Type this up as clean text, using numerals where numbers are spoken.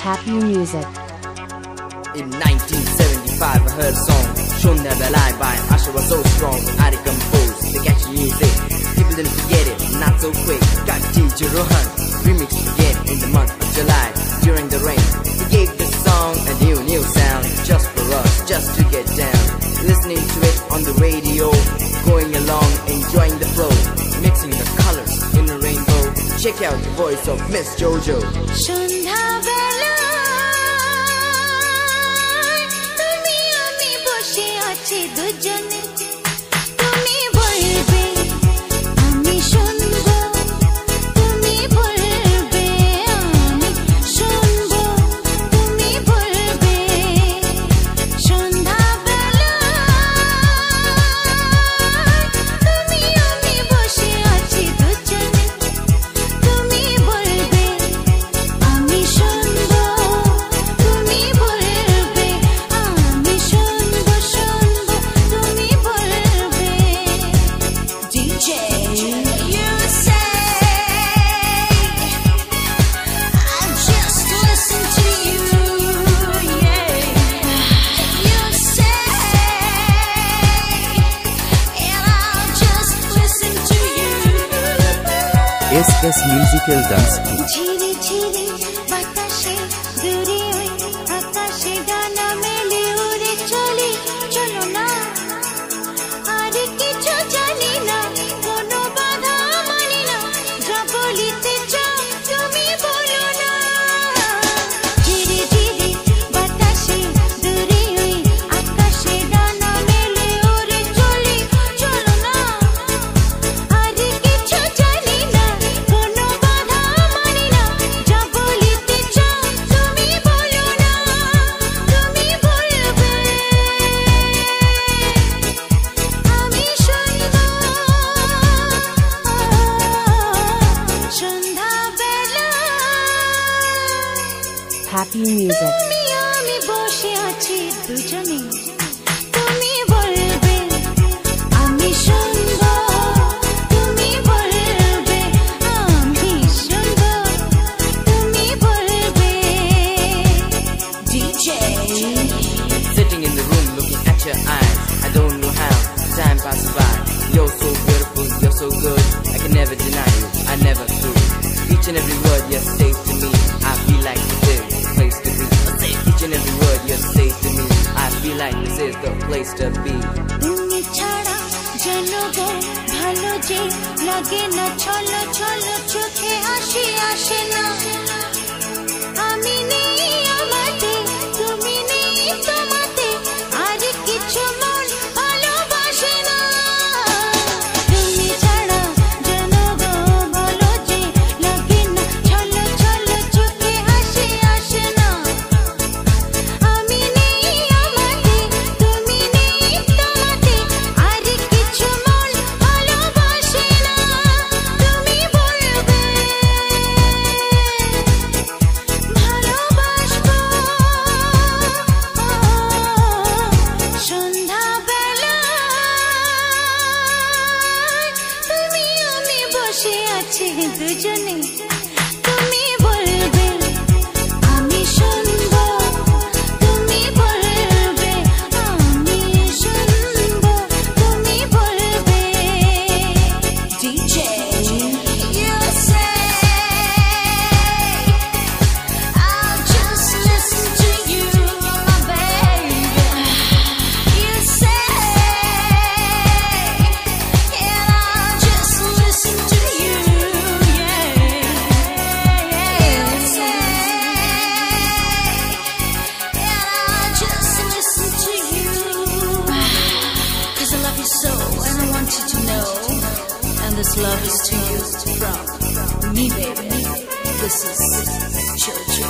Happy music. In 1975 I heard a song, Shonda Belai by Asha was so strong. I composed the catchy music. People didn't forget it, not so quick. Got DJ Rohan remixed again in the month of July. During the rain, he gave the song a new sound, just for us, just to get down. Listening to it on the radio, going along, enjoying the flow, mixing the colors in a rainbow. Check out the voice of Miss Jojo. Shonda Belai, tumi ami boshe achi dujone, tumi bolbe ami shunbo, tumi bolbe ami shunbo, tumi bolbe. Shonda Belai, tumi ami boshe achi dujone, tumi bolbe ami shunbo, tumi bolbe ami shunbo, shunbo tumi bolbe. DJ, you say I just listen to you, yeah. You say and I'll just listen to you. SS Musical Dance Kit. ঝিরি ঝিরি বাতাসে দূরে ওই আকাশে ডানা মেলে উড়ে চলি, চলো না আর কিছু জানি না, কোনো বাধা মানি না, যা বলিতে চাও তুমি বলো না। ঝিরি ঝিরি বাতাসে দূরে ওই আকাশে ডানা মেলে উড়ে চলি, চলো না আর কিছু জানি না, কোনো বাধা মানি না, যা বলিতে চাও তুমি বলো না, তুমি বলবে আমি শুনবো। সন্ধ্যা বেলা Happy music. তুমি আমি বসে আছি দুজনে, তুমি বলবে আমি শুনবো, তুমি বলবে আমি শুনবো, তুমি বলবে। DJ, Sitting in the room looking at your eyes, I don't know how time passes by. You're so beautiful, you're so good, I can never deny you, I never do. Each and every word you say to me, I feel like this is the place to be. I say each and every word you say to me, I feel like this is the place to be. তুমি ছাড়া যেন গো ভালো যে লাগে না, ছলো ছলো চোখে হাসি আসে না। আমি নেই আমাতে, তুমি নেই তোমাতে, আর কিছু মন ভালোবাসে না। তুমি ছাড়া যেন গো ভালো যে লাগে না, ছলো ছলো চোখে হাসি আসে না। আমি নেই আমাতে, তুমি নেই তোমাতে, আর কিছু মন ভালোবাসে না। তুমি বলবে ভালোবাসবো। সন্ধ্যা বেলা তুমি আমি বসে আছি দুজনে, তুমি বলবে আমি শুনবো, তুমি বলবে আমি শুনবো, তুমি বলবে। DJ, you say I'll just listen to you, my baby. You say and I'll just listen to you, yeah. You say and I'll just listen to you, 'cause I love you so and I want you to know, and this love is to you from me, baby. This is Jojo.